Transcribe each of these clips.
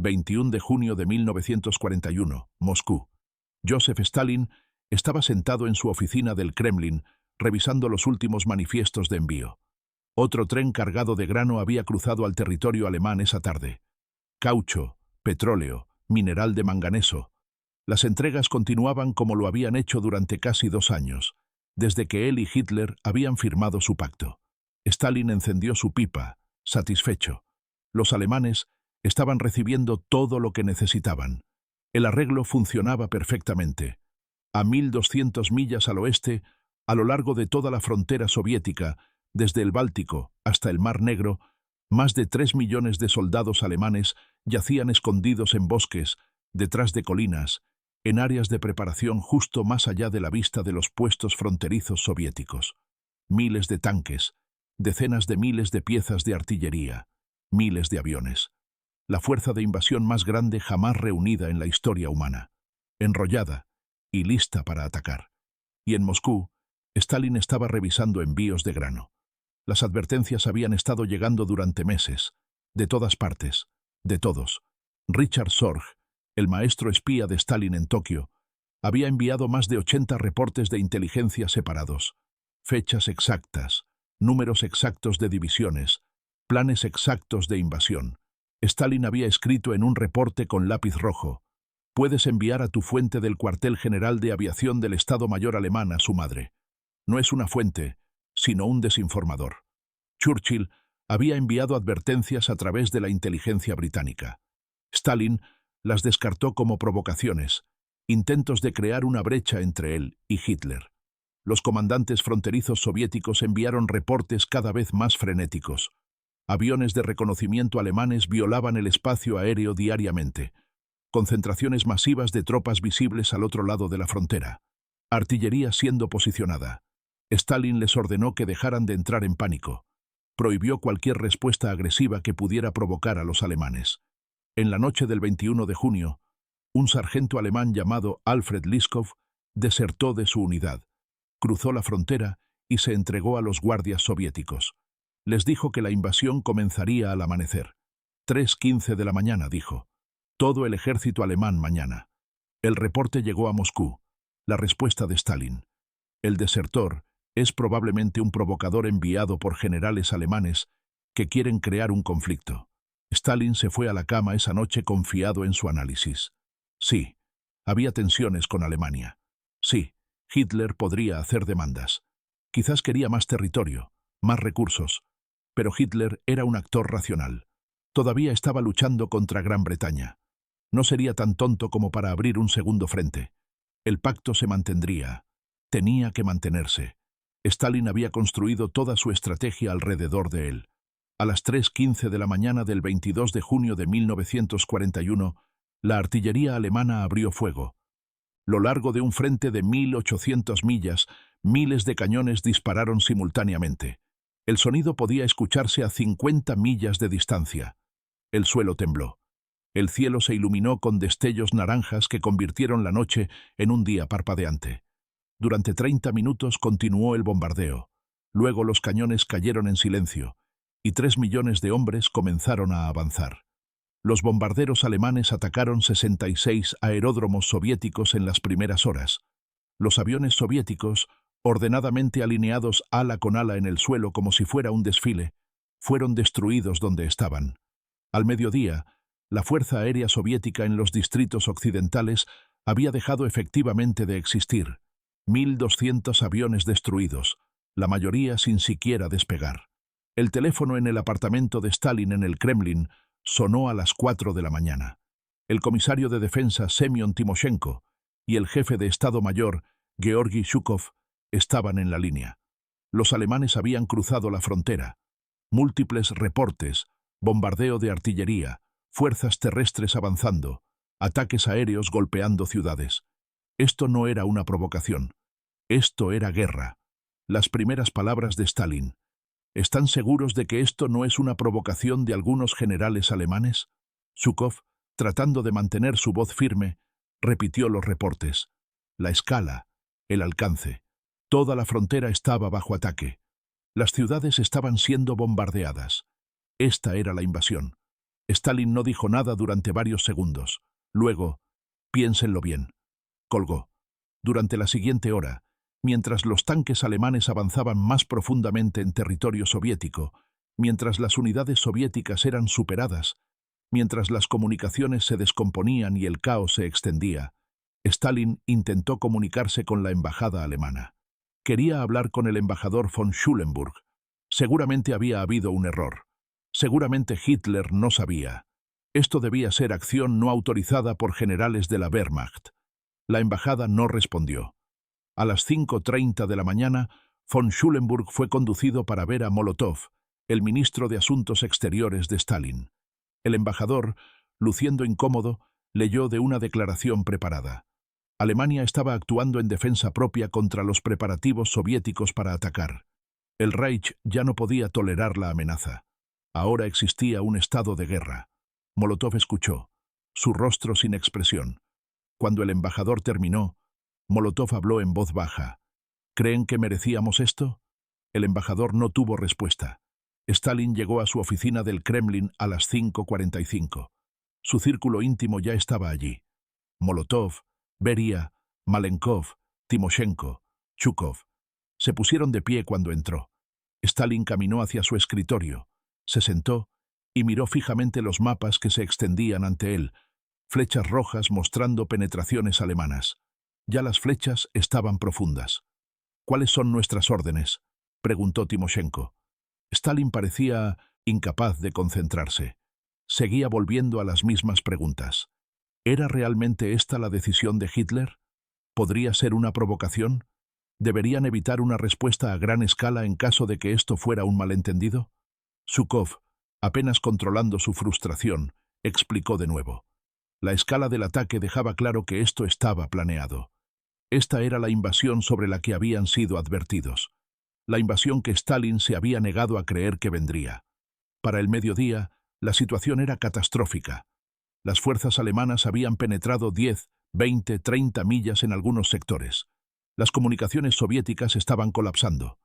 21 de junio de 1941, Moscú. Joseph Stalin estaba sentado en su oficina del Kremlin, revisando los últimos manifiestos de envío. Otro tren cargado de grano había cruzado al territorio alemán esa tarde. Caucho, petróleo, mineral de manganeso. Las entregas continuaban como lo habían hecho durante casi 2 años, desde que él y Hitler habían firmado su pacto. Stalin encendió su pipa, satisfecho. Los alemanes estaban recibiendo todo lo que necesitaban. El arreglo funcionaba perfectamente. A 1.200 millas al oeste, a lo largo de toda la frontera soviética, desde el Báltico hasta el Mar Negro, más de 3 millones de soldados alemanes yacían escondidos en bosques, detrás de colinas, en áreas de preparación justo más allá de la vista de los puestos fronterizos soviéticos. Miles de tanques, decenas de miles de piezas de artillería, miles de aviones. La fuerza de invasión más grande jamás reunida en la historia humana, enrollada y lista para atacar. Y en Moscú, Stalin estaba revisando envíos de grano. Las advertencias habían estado llegando durante meses, de todas partes, de todos. Richard Sorge, el maestro espía de Stalin en Tokio, había enviado más de 80 reportes de inteligencia separados, fechas exactas, números exactos de divisiones, planes exactos de invasión. Stalin había escrito en un reporte con lápiz rojo: «Puedes enviar a tu fuente del cuartel general de aviación del Estado Mayor alemán a su madre». No es una fuente, sino un desinformador. Churchill había enviado advertencias a través de la inteligencia británica. Stalin las descartó como provocaciones, intentos de crear una brecha entre él y Hitler. Los comandantes fronterizos soviéticos enviaron reportes cada vez más frenéticos. Aviones de reconocimiento alemanes violaban el espacio aéreo diariamente. Concentraciones masivas de tropas visibles al otro lado de la frontera. Artillería siendo posicionada. Stalin les ordenó que dejaran de entrar en pánico. Prohibió cualquier respuesta agresiva que pudiera provocar a los alemanes. En la noche del 21 de junio, un sargento alemán llamado Alfred Liskov desertó de su unidad, cruzó la frontera y se entregó a los guardias soviéticos. Les dijo que la invasión comenzaría al amanecer. 3:15 de la mañana, dijo. Todo el ejército alemán mañana. El reporte llegó a Moscú. La respuesta de Stalin: el desertor es probablemente un provocador enviado por generales alemanes que quieren crear un conflicto. Stalin se fue a la cama esa noche confiado en su análisis. Sí, había tensiones con Alemania. Sí, Hitler podría hacer demandas. Quizás quería más territorio, más recursos. Pero Hitler era un actor racional. Todavía estaba luchando contra Gran Bretaña. No sería tan tonto como para abrir un segundo frente. El pacto se mantendría. Tenía que mantenerse. Stalin había construido toda su estrategia alrededor de él. A las 3:15 de la mañana del 22 de junio de 1941, la artillería alemana abrió fuego. Lo largo de un frente de 1.800 millas, miles de cañones dispararon simultáneamente. El sonido podía escucharse a 50 millas de distancia. El suelo tembló. El cielo se iluminó con destellos naranjas que convirtieron la noche en un día parpadeante. Durante 30 minutos continuó el bombardeo. Luego los cañones cayeron en silencio, y 3 millones de hombres comenzaron a avanzar. Los bombarderos alemanes atacaron 66 aeródromos soviéticos en las primeras horas. Los aviones soviéticos, ordenadamente alineados ala con ala en el suelo como si fuera un desfile, fueron destruidos donde estaban. Al mediodía, la Fuerza Aérea Soviética en los distritos occidentales había dejado efectivamente de existir. 1.200 aviones destruidos, la mayoría sin siquiera despegar. El teléfono en el apartamento de Stalin en el Kremlin sonó a las 4 de la mañana. El comisario de defensa Semyon Timoshenko y el jefe de Estado Mayor, Georgi Zhukov, estaban en la línea. Los alemanes habían cruzado la frontera. Múltiples reportes, bombardeo de artillería, fuerzas terrestres avanzando, ataques aéreos golpeando ciudades. Esto no era una provocación. Esto era guerra. Las primeras palabras de Stalin: ¿están seguros de que esto no es una provocación de algunos generales alemanes? Zhukov, tratando de mantener su voz firme, repitió los reportes. La escala, el alcance. Toda la frontera estaba bajo ataque. Las ciudades estaban siendo bombardeadas. Esta era la invasión. Stalin no dijo nada durante varios segundos. Luego, piénsenlo bien, colgó. Durante la siguiente hora, mientras los tanques alemanes avanzaban más profundamente en territorio soviético, mientras las unidades soviéticas eran superadas, mientras las comunicaciones se descomponían y el caos se extendía, Stalin intentó comunicarse con la embajada alemana. Quería hablar con el embajador von Schulenburg. Seguramente había habido un error. Seguramente Hitler no sabía. Esto debía ser acción no autorizada por generales de la Wehrmacht. La embajada no respondió. A las 5:30 de la mañana, von Schulenburg fue conducido para ver a Molotov, el ministro de Asuntos Exteriores de Stalin. El embajador, luciendo incómodo, leyó de una declaración preparada. Alemania estaba actuando en defensa propia contra los preparativos soviéticos para atacar. El Reich ya no podía tolerar la amenaza. Ahora existía un estado de guerra. Molotov escuchó, su rostro sin expresión. Cuando el embajador terminó, Molotov habló en voz baja. ¿Creen que merecíamos esto? El embajador no tuvo respuesta. Stalin llegó a su oficina del Kremlin a las 5:45. Su círculo íntimo ya estaba allí. Molotov, Beria, Malenkov, Timoshenko, Chukov. Se pusieron de pie cuando entró. Stalin caminó hacia su escritorio, se sentó y miró fijamente los mapas que se extendían ante él, flechas rojas mostrando penetraciones alemanas. Ya las flechas estaban profundas. ¿Cuáles son nuestras órdenes?, preguntó Timoshenko. Stalin parecía incapaz de concentrarse. Seguía volviendo a las mismas preguntas. ¿Era realmente esta la decisión de Hitler? ¿Podría ser una provocación? ¿Deberían evitar una respuesta a gran escala en caso de que esto fuera un malentendido? Zhukov, apenas controlando su frustración, explicó de nuevo. La escala del ataque dejaba claro que esto estaba planeado. Esta era la invasión sobre la que habían sido advertidos. La invasión que Stalin se había negado a creer que vendría. Para el mediodía, la situación era catastrófica. Las fuerzas alemanas habían penetrado 10, 20, 30 millas en algunos sectores. Las comunicaciones soviéticas estaban colapsando.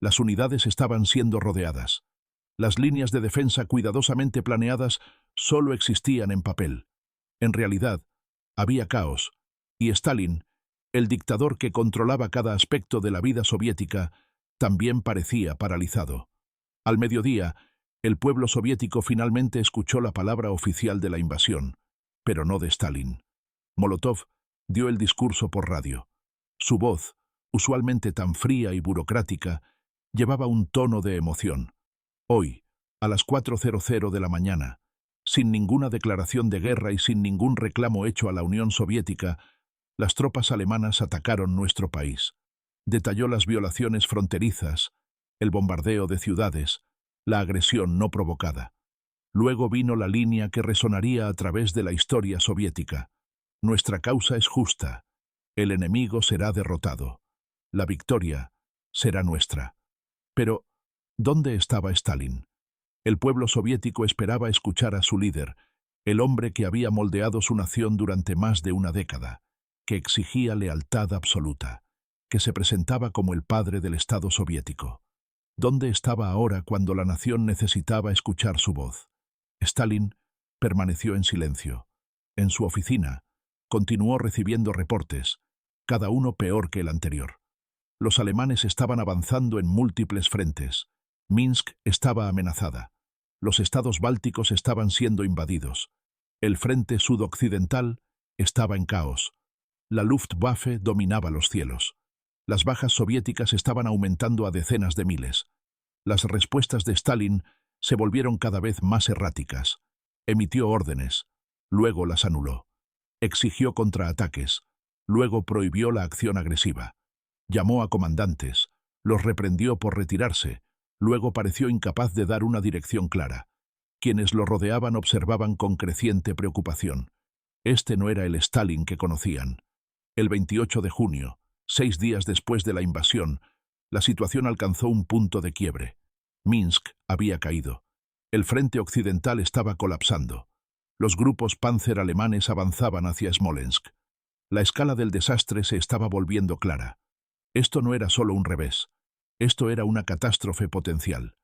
Las unidades estaban siendo rodeadas. Las líneas de defensa cuidadosamente planeadas solo existían en papel. En realidad, había caos, y Stalin, el dictador que controlaba cada aspecto de la vida soviética, también parecía paralizado. Al mediodía, el pueblo soviético finalmente escuchó la palabra oficial de la invasión, pero no de Stalin. Molotov dio el discurso por radio. Su voz, usualmente tan fría y burocrática, llevaba un tono de emoción. Hoy, a las 4:00 de la mañana, sin ninguna declaración de guerra y sin ningún reclamo hecho a la Unión Soviética, las tropas alemanas atacaron nuestro país. Detalló las violaciones fronterizas, el bombardeo de ciudades, la agresión no provocada. Luego vino la línea que resonaría a través de la historia soviética. Nuestra causa es justa. El enemigo será derrotado. La victoria será nuestra. Pero, ¿dónde estaba Stalin? El pueblo soviético esperaba escuchar a su líder, el hombre que había moldeado su nación durante más de una década, que exigía lealtad absoluta, que se presentaba como el padre del Estado soviético. ¿Dónde estaba ahora cuando la nación necesitaba escuchar su voz? Stalin permaneció en silencio. En su oficina, continuó recibiendo reportes, cada uno peor que el anterior. Los alemanes estaban avanzando en múltiples frentes. Minsk estaba amenazada. Los estados bálticos estaban siendo invadidos. El frente sudoccidental estaba en caos. La Luftwaffe dominaba los cielos. Las bajas soviéticas estaban aumentando a decenas de miles. Las respuestas de Stalin se volvieron cada vez más erráticas. Emitió órdenes, luego las anuló. Exigió contraataques, luego prohibió la acción agresiva. Llamó a comandantes, los reprendió por retirarse, luego pareció incapaz de dar una dirección clara. Quienes lo rodeaban observaban con creciente preocupación. Este no era el Stalin que conocían. El 28 de junio, 6 días después de la invasión, la situación alcanzó un punto de quiebre. Minsk había caído. El frente occidental estaba colapsando. Los grupos Panzer alemanes avanzaban hacia Smolensk. La escala del desastre se estaba volviendo clara. Esto no era solo un revés. Esto era una catástrofe potencial.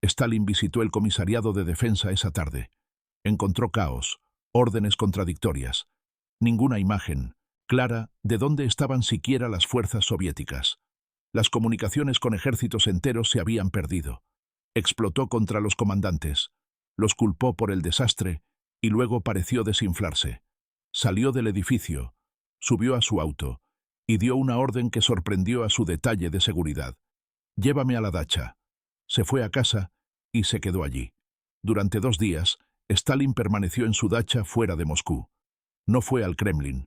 Stalin visitó el comisariado de defensa esa tarde. Encontró caos, órdenes contradictorias, ninguna imagen clara de dónde estaban siquiera las fuerzas soviéticas. Las comunicaciones con ejércitos enteros se habían perdido. Explotó contra los comandantes, los culpó por el desastre y luego pareció desinflarse. Salió del edificio, subió a su auto y dio una orden que sorprendió a su detalle de seguridad. «Llévame a la dacha». Se fue a casa y se quedó allí. Durante 2 días, Stalin permaneció en su dacha fuera de Moscú. No fue al Kremlin.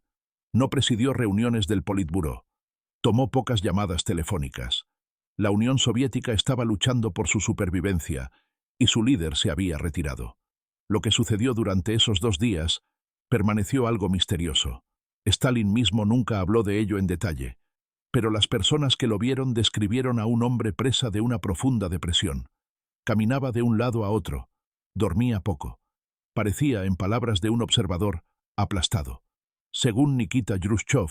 No presidió reuniones del Politburó. Tomó pocas llamadas telefónicas. La Unión Soviética estaba luchando por su supervivencia y su líder se había retirado. Lo que sucedió durante esos 2 días permaneció algo misterioso. Stalin mismo nunca habló de ello en detalle, pero las personas que lo vieron describieron a un hombre presa de una profunda depresión. Caminaba de un lado a otro, dormía poco. Parecía, en palabras de un observador, aplastado. Según Nikita Khrushchev,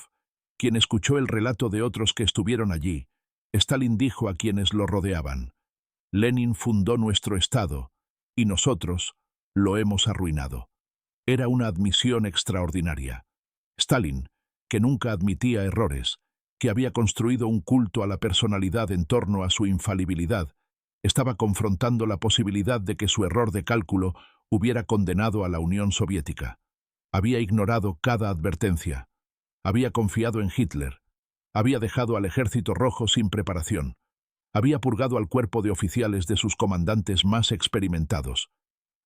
quien escuchó el relato de otros que estuvieron allí, Stalin dijo a quienes lo rodeaban: «Lenin fundó nuestro Estado, y nosotros lo hemos arruinado». Era una admisión extraordinaria. Stalin, que nunca admitía errores, que había construido un culto a la personalidad en torno a su infalibilidad, estaba confrontando la posibilidad de que su error de cálculo hubiera condenado a la Unión Soviética. Había ignorado cada advertencia. Había confiado en Hitler. Había dejado al Ejército Rojo sin preparación. Había purgado al cuerpo de oficiales de sus comandantes más experimentados.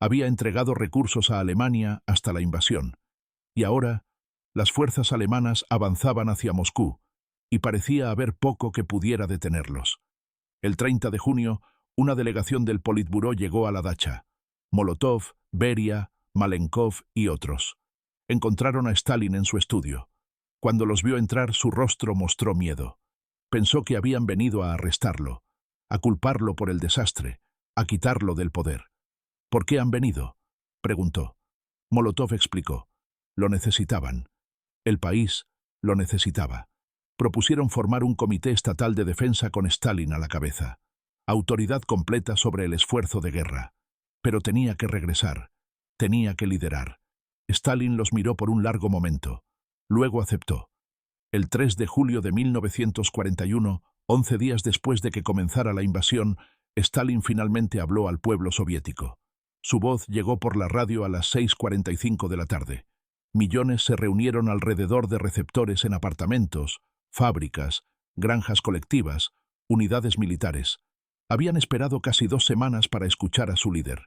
Había entregado recursos a Alemania hasta la invasión. Y ahora, las fuerzas alemanas avanzaban hacia Moscú, y parecía haber poco que pudiera detenerlos. El 30 de junio, una delegación del Politburó llegó a la dacha. Molotov, Beria, Malenkov y otros. Encontraron a Stalin en su estudio. Cuando los vio entrar, su rostro mostró miedo. Pensó que habían venido a arrestarlo, a culparlo por el desastre, a quitarlo del poder. «¿Por qué han venido?», preguntó. Molotov explicó. Lo necesitaban. El país lo necesitaba. Propusieron formar un comité estatal de defensa con Stalin a la cabeza. Autoridad completa sobre el esfuerzo de guerra. Pero tenía que regresar. Tenía que liderar. Stalin los miró por un largo momento. Luego aceptó. El 3 de julio de 1941, 11 días después de que comenzara la invasión, Stalin finalmente habló al pueblo soviético. Su voz llegó por la radio a las 6:45 de la tarde. Millones se reunieron alrededor de receptores en apartamentos, fábricas, granjas colectivas, unidades militares. Habían esperado casi 2 semanas para escuchar a su líder.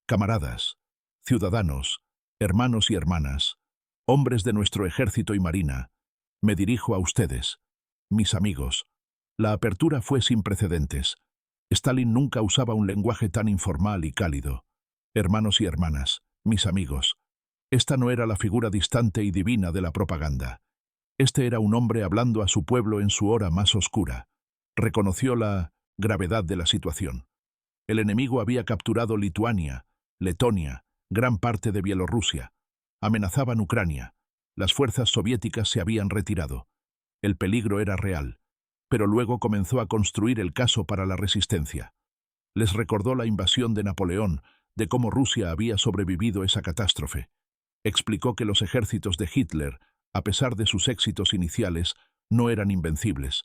Camaradas, ciudadanos, hermanos y hermanas, hombres de nuestro ejército y marina, me dirijo a ustedes, mis amigos. La apertura fue sin precedentes. Stalin nunca usaba un lenguaje tan informal y cálido. Hermanos y hermanas, mis amigos. Esta no era la figura distante y divina de la propaganda. Este era un hombre hablando a su pueblo en su hora más oscura. Reconoció la gravedad de la situación. El enemigo había capturado Lituania, Letonia, gran parte de Bielorrusia. Amenazaban Ucrania. Las fuerzas soviéticas se habían retirado. El peligro era real, pero luego comenzó a construir el caso para la resistencia. Les recordó la invasión de Napoleón, de cómo Rusia había sobrevivido esa catástrofe. Explicó que los ejércitos de Hitler, a pesar de sus éxitos iniciales, no eran invencibles.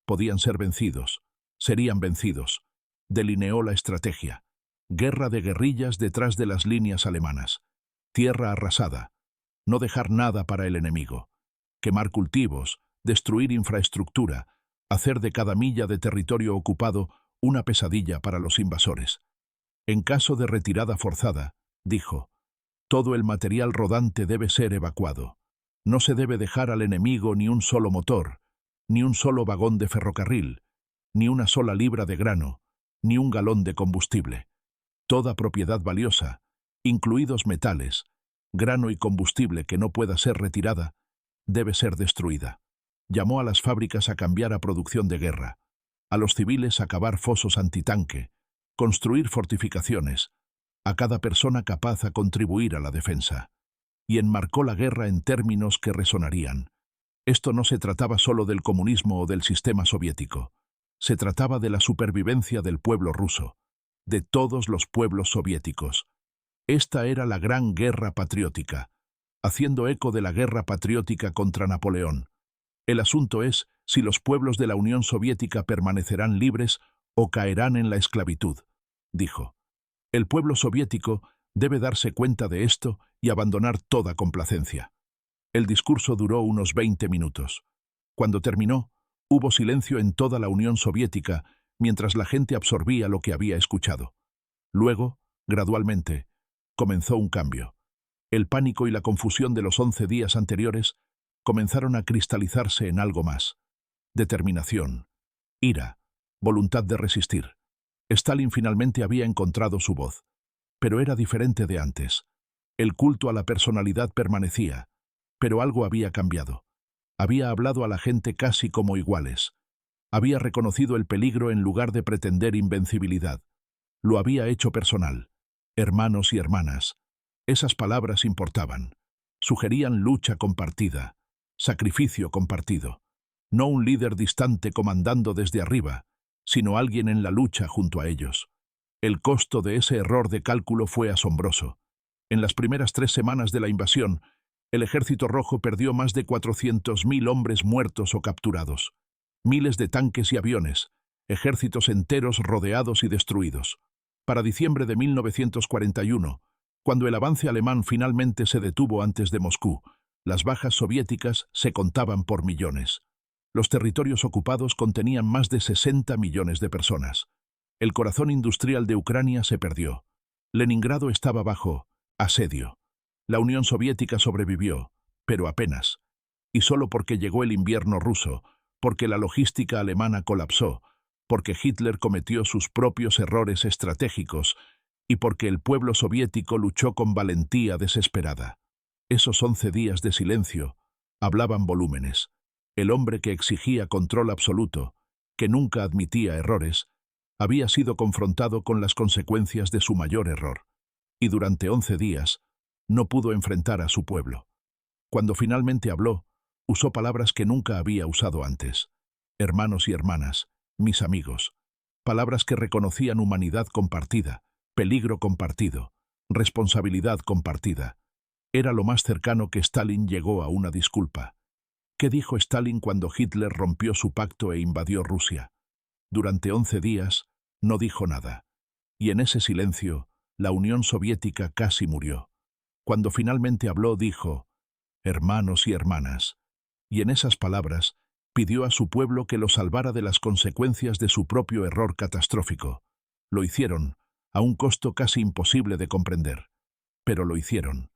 Podían ser vencidos. Serían vencidos. Delineó la estrategia. Guerra de guerrillas detrás de las líneas alemanas. Tierra arrasada. No dejar nada para el enemigo. Quemar cultivos, destruir infraestructura, hacer de cada milla de territorio ocupado una pesadilla para los invasores. En caso de retirada forzada, dijo, todo el material rodante debe ser evacuado. No se debe dejar al enemigo ni un solo motor, ni un solo vagón de ferrocarril, ni una sola libra de grano, ni un galón de combustible. Toda propiedad valiosa, incluidos metales, grano y combustible que no pueda ser retirada, debe ser destruida. Llamó a las fábricas a cambiar a producción de guerra, a los civiles a cavar fosos antitanque, construir fortificaciones, a cada persona capaz a contribuir a la defensa, y enmarcó la guerra en términos que resonarían. Esto no se trataba solo del comunismo o del sistema soviético, se trataba de la supervivencia del pueblo ruso, de todos los pueblos soviéticos. Esta era la Gran Guerra Patriótica, haciendo eco de la Guerra Patriótica contra Napoleón. El asunto es si los pueblos de la Unión Soviética permanecerán libres o caerán en la esclavitud, dijo. El pueblo soviético debe darse cuenta de esto y abandonar toda complacencia. El discurso duró unos 20 minutos. Cuando terminó, hubo silencio en toda la Unión Soviética mientras la gente absorbía lo que había escuchado. Luego, gradualmente, comenzó un cambio. El pánico y la confusión de los 11 días anteriores comenzaron a cristalizarse en algo más. Determinación, ira, voluntad de resistir. Stalin finalmente había encontrado su voz, pero era diferente de antes. El culto a la personalidad permanecía, pero algo había cambiado. Había hablado a la gente casi como iguales. Había reconocido el peligro en lugar de pretender invencibilidad. Lo había hecho personal. Hermanos y hermanas. Esas palabras importaban. Sugerían lucha compartida, sacrificio compartido. No un líder distante comandando desde arriba, sino alguien en la lucha junto a ellos. El costo de ese error de cálculo fue asombroso. En las primeras 3 semanas de la invasión, el Ejército Rojo perdió más de 400.000 hombres muertos o capturados. Miles de tanques y aviones, ejércitos enteros rodeados y destruidos. Para diciembre de 1941, cuando el avance alemán finalmente se detuvo antes de Moscú, las bajas soviéticas se contaban por millones. Los territorios ocupados contenían más de 60 millones de personas. El corazón industrial de Ucrania se perdió. Leningrado estaba bajo asedio. La Unión Soviética sobrevivió, pero apenas. Y solo porque llegó el invierno ruso, porque la logística alemana colapsó, porque Hitler cometió sus propios errores estratégicos y porque el pueblo soviético luchó con valentía desesperada. Esos 11 días de silencio hablaban volúmenes. El hombre que exigía control absoluto, que nunca admitía errores, había sido confrontado con las consecuencias de su mayor error. Y durante 11 días no pudo enfrentar a su pueblo. Cuando finalmente habló, usó palabras que nunca había usado antes. Hermanos y hermanas, mis amigos. Palabras que reconocían humanidad compartida, peligro compartido, responsabilidad compartida. Era lo más cercano que Stalin llegó a una disculpa. ¿Qué dijo Stalin cuando Hitler rompió su pacto e invadió Rusia? Durante 11 días no dijo nada. Y en ese silencio, la Unión Soviética casi murió. Cuando finalmente habló, dijo, hermanos y hermanas. Y en esas palabras, pidió a su pueblo que lo salvara de las consecuencias de su propio error catastrófico. Lo hicieron, a un costo casi imposible de comprender. Pero lo hicieron.